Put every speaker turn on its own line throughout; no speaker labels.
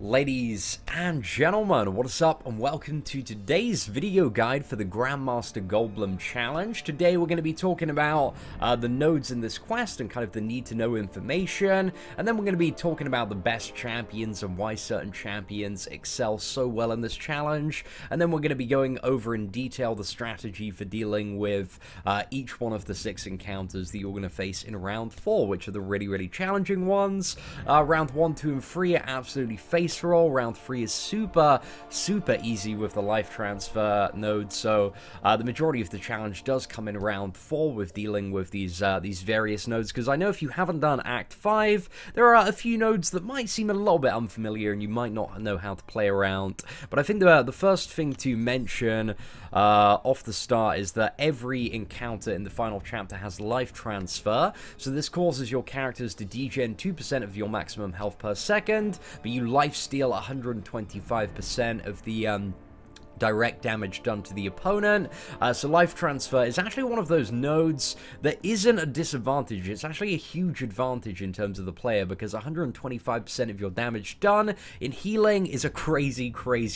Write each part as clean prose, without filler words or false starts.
Ladies and gentlemen, what is up and welcome to today's video guide for the Grandmaster Goldblum challenge. Today we're going to be talking about the nodes in this quest and kind of the need to know information, and then we're going to be talking about the best champions and why certain champions excel so well in this challenge, and then we're going to be going over in detail the strategy for dealing with each one of the 6 encounters that you're going to face in round 4, which are the really challenging ones. Round 1, 2, and 3 are absolutely face roll. Round 3 is super easy with the life transfer node, so the majority of the challenge does come in round 4 with dealing with these various nodes, because I know if you haven't done Act 5, there are a few nodes that might seem a little bit unfamiliar and you might not know how to play around. But I think the first thing to mention off the start is that every encounter in the final chapter has life transfer, so this causes your characters to degen 2% of your maximum health per second, but you life steal 125% of the direct damage done to the opponent. So life transfer is actually one of those nodes that isn't a disadvantage. It's actually a huge advantage in terms of the player, because 125% of your damage done in healing is a crazy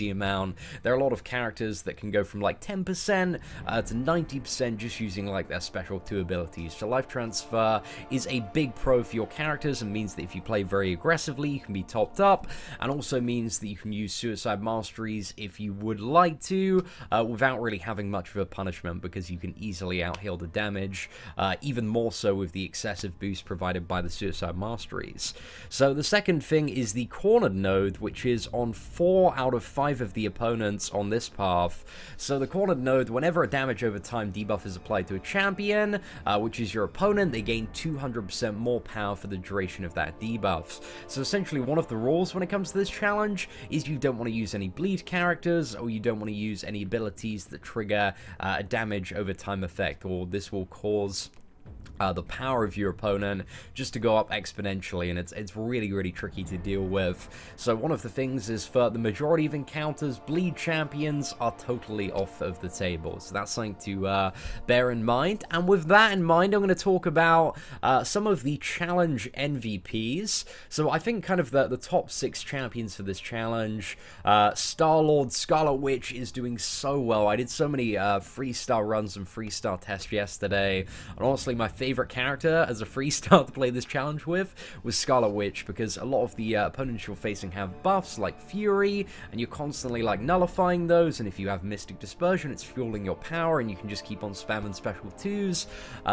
amount. There are a lot of characters that can go from like 10% to 90% just using like their special 2 abilities. So life transfer is a big pro for your characters and means that if you play very aggressively, you can be topped up, and also means that you can use suicide masteries if you would like to, without really having much of a punishment, because you can easily out-heal the damage, even more so with the excessive boost provided by the suicide masteries. So the second thing is the cornered node, which is on 4 out of 5 of the opponents on this path. So the cornered node, whenever a damage over time debuff is applied to a champion, which is your opponent, they gain 200% more power for the duration of that debuff. So essentially one of the rules when it comes to this challenge is you don't want to use any bleed characters, or you don't want to use any abilities that trigger a damage over time effect, or this will cause the power of your opponent just to go up exponentially, and it's really tricky to deal with. So one of the things is, for the majority of encounters, bleed champions are totally off of the table, so that's something to bear in mind. And with that in mind, I'm going to talk about some of the challenge MVPs. So I think kind of the top 6 champions for this challenge: Star-Lord, Scarlet Witch is doing so well. I did so many freestyle runs and freestyle tests yesterday, and honestly my favorite character as a freestyle to play this challenge with was Scarlet Witch, because a lot of the opponents you're facing have buffs like Fury, and you're constantly like nullifying those, and if you have Mystic Dispersion, it's fueling your power, and you can just keep on spamming special 2s.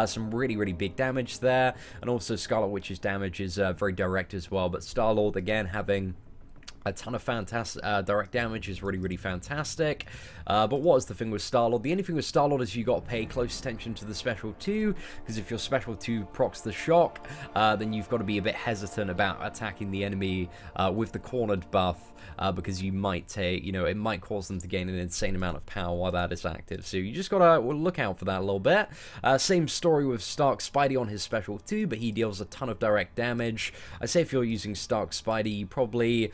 Some really big damage there, and also Scarlet Witch's damage is very direct as well, but Star-Lord, again, having a ton of fantastic direct damage is really fantastic. But what is the thing with Star-Lord? The only thing with Star-Lord is you got to pay close attention to the special 2, because if your special 2 procs the shock, then you've got to be a bit hesitant about attacking the enemy with the cornered buff, because you might take, it might cause them to gain an insane amount of power while that is active. So you just got to look out for that a little bit. Same story with Stark Spidey on his special 2, but he deals a ton of direct damage. I say if you're using Stark Spidey, you probably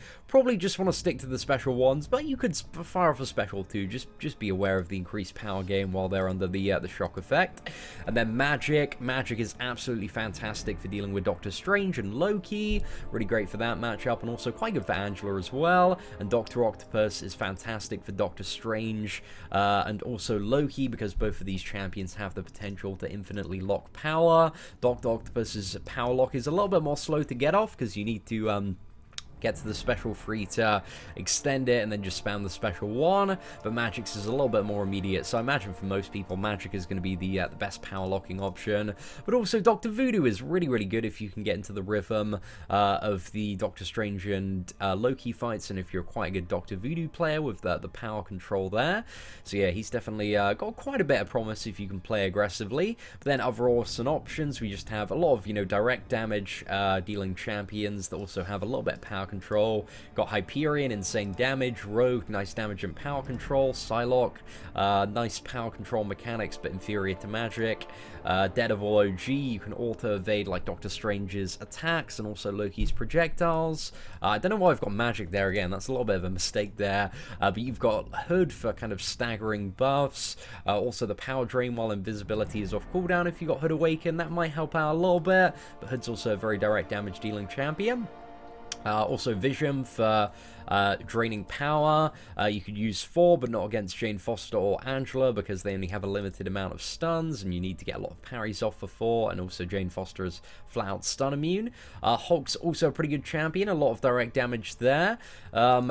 just want to stick to the special ones, but you could fire off a special 2. Just be aware of the increased power gain while they're under the shock effect. And then Magic is absolutely fantastic for dealing with Doctor Strange and Loki. Really great for that matchup, and also quite good for Angela as well. And Dr. Octopus is fantastic for Doctor Strange and also Loki, because both of these champions have the potential to infinitely lock power. Dr. Octopus's power lock is a little bit more slow to get off, because you need to get to the special 3 to extend it and then just spam the special 1, but Magic's is a little bit more immediate, so I imagine for most people Magic is going to be the best power locking option. But also Dr. Voodoo is really good if you can get into the rhythm of the Doctor Strange and Loki fights, and if you're quite a good Dr. Voodoo player with the power control there. So yeah, he's definitely got quite a bit of promise if you can play aggressively. But then other awesome options, we just have a lot of direct damage dealing champions that also have a little bit of power control. Got Hyperion, insane damage. Rogue, nice damage and power control. Psylocke, nice power control mechanics but inferior to Magic. Daredevil OG, you can auto-evade like Doctor Strange's attacks and also Loki's projectiles. I don't know why I've got Magic there again, that's a little bit of a mistake there. But you've got Hood for kind of staggering buffs. Also the power drain while invisibility is off cooldown. If you got Hood Awaken, that might help out a little bit, but Hood's also a very direct damage dealing champion. Also Vision for draining power. You could use 4, but not against Jane Foster or Angela, because they only have a limited amount of stuns, and you need to get a lot of parries off for 4, and also Jane Foster is flat out stun immune. Hulk's also a pretty good champion, a lot of direct damage there.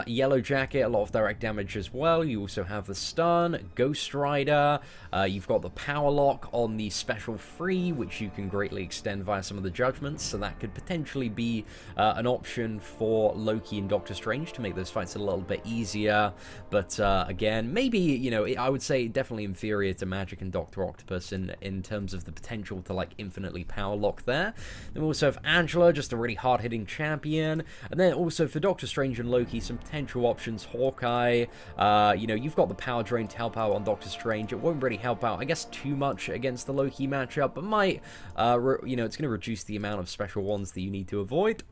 Yellow Jacket, a lot of direct damage as well. You also have the stun, Ghost Rider, you've got the power lock on the special 3, which you can greatly extend via some of the judgments, so that could potentially be an option for Loki and Doctor Strange to make those fights a little bit easier. But again, maybe, you know, I would say definitely inferior to Magic and Dr. Octopus in terms of the potential to like infinitely power lock there. Then we also have Angela, just a really hard-hitting champion. And then also for Doctor Strange and Loki, some potential options. Hawkeye, you know, you've got the power drain to help out on Doctor Strange. It won't really help out, I guess, too much against the Loki matchup, but might, you know, it's going to reduce the amount of special ones that you need to avoid.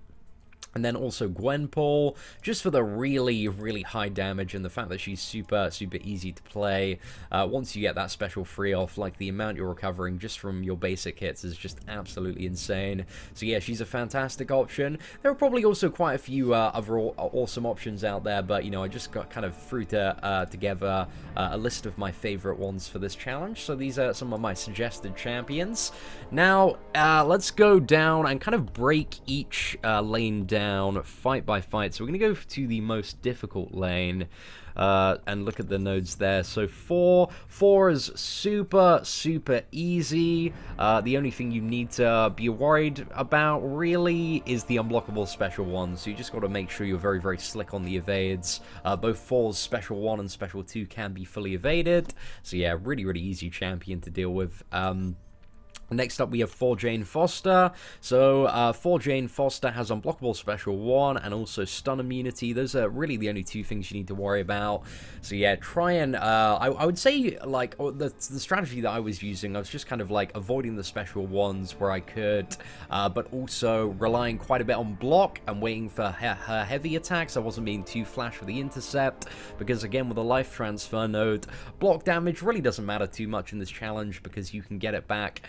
And then also Gwenpool, just for the really, really high damage and the fact that she's super, super easy to play. Once you get that special free off, like the amount you're recovering just from your basic hits is just absolutely insane. So yeah, she's a fantastic option. There are probably also quite a few other awesome options out there, but you know, I just got kind of threw together a list of my favorite ones for this challenge. So these are some of my suggested champions. Now, let's go down and kind of break each lane down fight by fight. So we're going to go to the most difficult lane and look at the nodes there. So 4 is super, super easy. The only thing you need to be worried about really is the unblockable special 1. So you just got to make sure you're very, very slick on the evades. Both 4's special 1 and special 2 can be fully evaded. So yeah, really, really easy champion to deal with. Next up, we have 4 Jane Foster. So, 4 Jane Foster has unblockable special 1 and also stun immunity. Those are really the only 2 things you need to worry about. So, yeah, try and, I would say, like, the strategy that I was using, I was just kind of, like, avoiding the special 1s where I could, but also relying quite a bit on block and waiting for her heavy attacks. I wasn't being too flash with the intercept, because, again, with a life transfer node, block damage really doesn't matter too much in this challenge, because you can get it back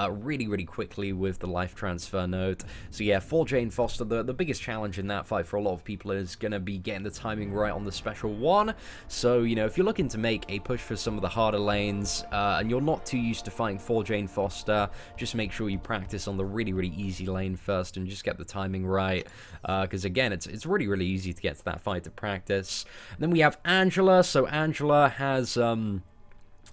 really, really quickly with the life transfer node. So yeah, for Jane Foster, the biggest challenge in that fight for a lot of people is going to be getting the timing right on the special 1. So, you know, if you're looking to make a push for some of the harder lanes, and you're not too used to fighting for Jane Foster, just make sure you practice on the really, really easy lane first and just get the timing right. Because again, it's really, really easy to get to that fight to practice. And then we have Angela. So Angela has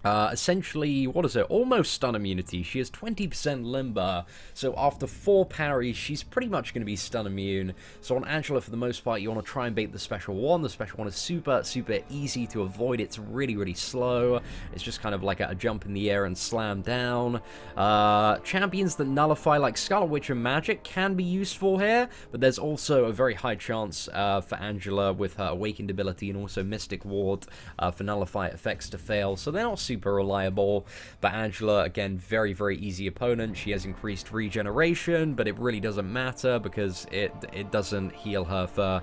essentially, what is it? Almost stun immunity. She has 20% limber, so after 4 parries, she's pretty much going to be stun immune. So on Angela, for the most part, you want to try and bait the special 1. The special 1 is super, super easy to avoid. It's really, really slow. It's just kind of like a jump in the air and slam down. Champions that nullify, like Scarlet Witch and Magic, can be useful here, but there's also a very high chance for Angela with her Awakened ability and also Mystic Ward for nullify effects to fail, so they're not super reliable. But Angela, again, very, very easy opponent. She has increased regeneration, but it really doesn't matter because it doesn't heal her for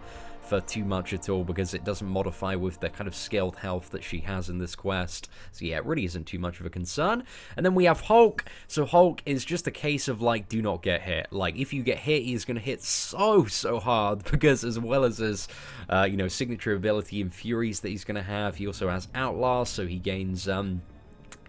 too much at all, because it doesn't modify with the kind of scaled health that she has in this quest. So yeah, it really isn't too much of a concern. And then we have Hulk. So Hulk is just a case of, like, do not get hit. Like, if you get hit, he's going to hit so hard, because as well as his, you know, signature ability Enquiries that he's going to have, he also has Outlast, so he gains,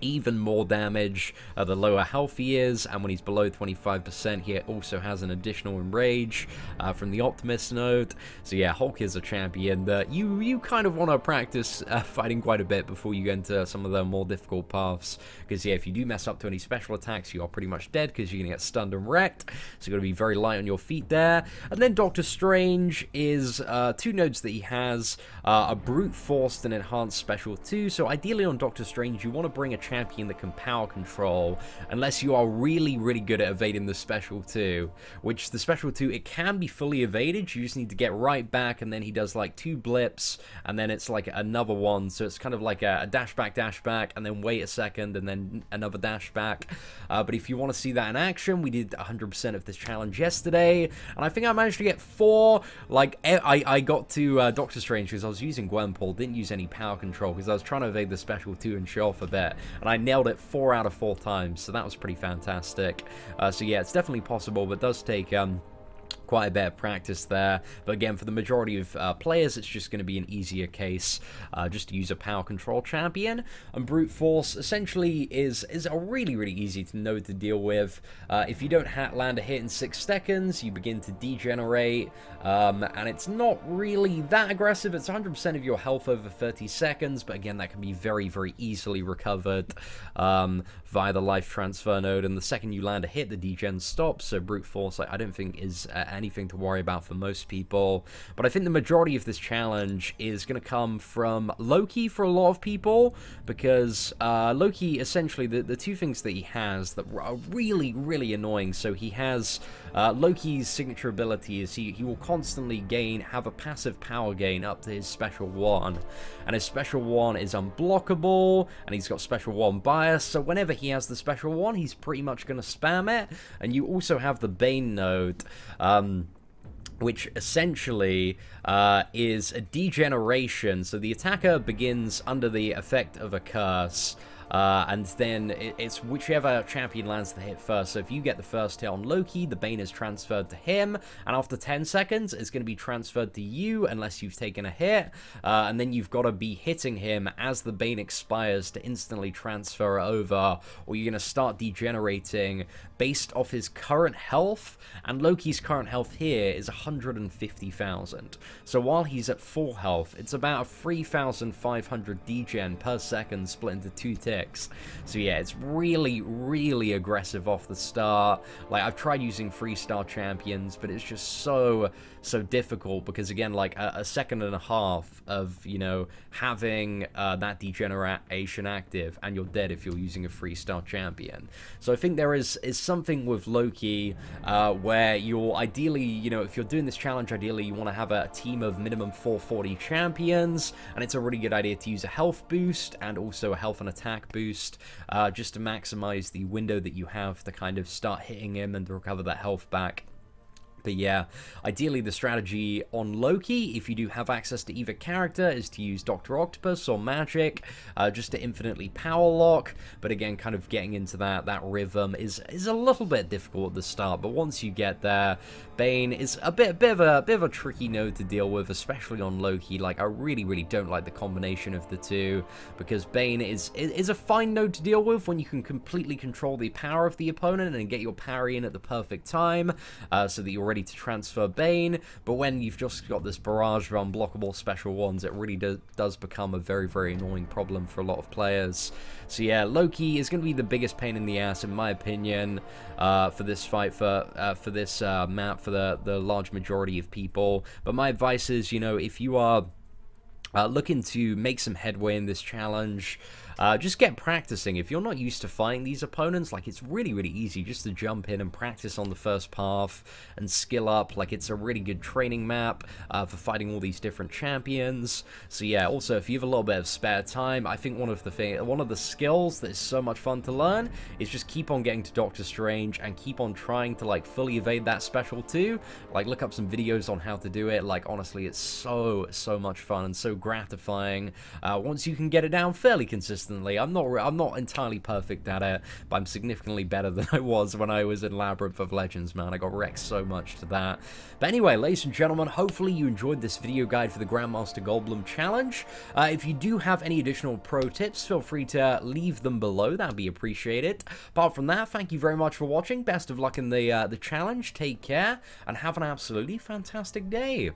even more damage the lower health he is, and when he's below 25%, he also has an additional Enrage from the Optimus node. So yeah, Hulk is a champion that you kind of want to practice fighting quite a bit before you get into some of the more difficult paths, because yeah, if you do mess up to any special attacks, you are pretty much dead, because you're gonna get stunned and wrecked. So you've got to be very light on your feet there. And then Doctor Strange is 2 nodes that he has, a brute forced and enhanced special 2. So ideally on Doctor Strange, you want to bring a champion that can power control, unless you are really, really good at evading the special 2, which the special 2, it can be fully evaded. You just need to get right back, and then he does like 2 blips, and then it's like another one, so it's kind of like a dash back, and then wait a second, and then another dash back. But if you want to see that in action, we did 100% of this challenge yesterday, and I think I managed to get 4, like, I got to Doctor Strange because I was using Gwenpool, didn't use any power control, because I was trying to evade the special 2 and show off a bit, and I nailed it 4 out of 4 times, so that was pretty fantastic. So yeah, it's definitely possible, but does take quite a bit of practice there, but again, for the majority of players, it's just going to be an easier case just to use a power control champion. And brute force essentially is a really easy to know to deal with. If you don't land a hit in 6 seconds, you begin to degenerate, and it's not really that aggressive. It's 100% of your health over 30 seconds, but again, that can be very easily recovered via the life transfer node. And the second you land a hit, the degen stops. So brute force, I don't think is anything to worry about for most people. But I think the majority of this challenge is going to come from Loki for a lot of people, because Loki, essentially, the two things that he has that are really annoying. So he has Loki's signature ability is he will constantly have a passive power gain up to his special 1, and his special 1 is unblockable, and he's got special 1 bias, so whenever he has the special 1, he's pretty much going to spam it. And you also have the Bane node, which essentially is a degeneration. So the attacker begins under the effect of a curse, and then it's whichever champion lands the hit first. So if you get the first hit on Loki, the Bane is transferred to him, and after 10 seconds, it's going to be transferred to you unless you've taken a hit, and then you've got to be hitting him as the Bane expires to instantly transfer it over, or you're going to start degenerating based off his current health, and Loki's current health here is 150,000. So while he's at full health, it's about a 3,500 degen per second split into 2 ticks. So yeah, it's really aggressive off the start. Like, I've tried using 3-star champions, but it's just so difficult, because again, like a second and a half of, you know, having that degeneration active, and you're dead if you're using a 3-star champion. So I think there is something with Loki where you're ideally, you know, if you're doing this challenge, ideally you want to have a team of minimum 440 champions, and it's a really good idea to use a health boost and also a health and attack boost, just to maximize the window that you have to kind of start hitting him and to recover that health back. But yeah, ideally the strategy on Loki, if you do have access to either character, is to use Dr. Octopus or Magic, just to infinitely power lock. But again, kind of getting into that rhythm is a little bit difficult at the start, but once you get there, Bane is a bit of a tricky node to deal with, especially on Loki. Like, I really don't like the combination of the two, because Bane is a fine node to deal with when you can completely control the power of the opponent and get your parry in at the perfect time, so that you're ready to transfer Bane. But when you've just got this barrage of unblockable special 1s, it really does become a very annoying problem for a lot of players. So yeah, Loki is going to be the biggest pain in the ass, in my opinion, for this fight, for this map, for the large majority of people. But my advice is, you know, if you are looking to make some headway in this challenge, just get practicing. If you're not used to fighting these opponents, like, it's really easy just to jump in and practice on the first path and skill up. Like, it's a really good training map for fighting all these different champions. So yeah, also if you have a little bit of spare time, I think one of the skills that is so much fun to learn is just keep on getting to Doctor Strange and keep on trying to, like, fully evade that special 2. Like, look up some videos on how to do it. Like, honestly, it's so much fun and so gratifying once you can get it down fairly consistently. I'm not entirely perfect at it, but I'm significantly better than I was when I was in Labyrinth of Legends, man. I got wrecked so much to that. But anyway, ladies and gentlemen, hopefully you enjoyed this video guide for the Grandmaster Goldblum challenge. If you do have any additional pro tips, feel free to leave them below. That'd be appreciated. Apart from that, thank you very much for watching. Best of luck in the challenge. Take care, and have an absolutely fantastic day.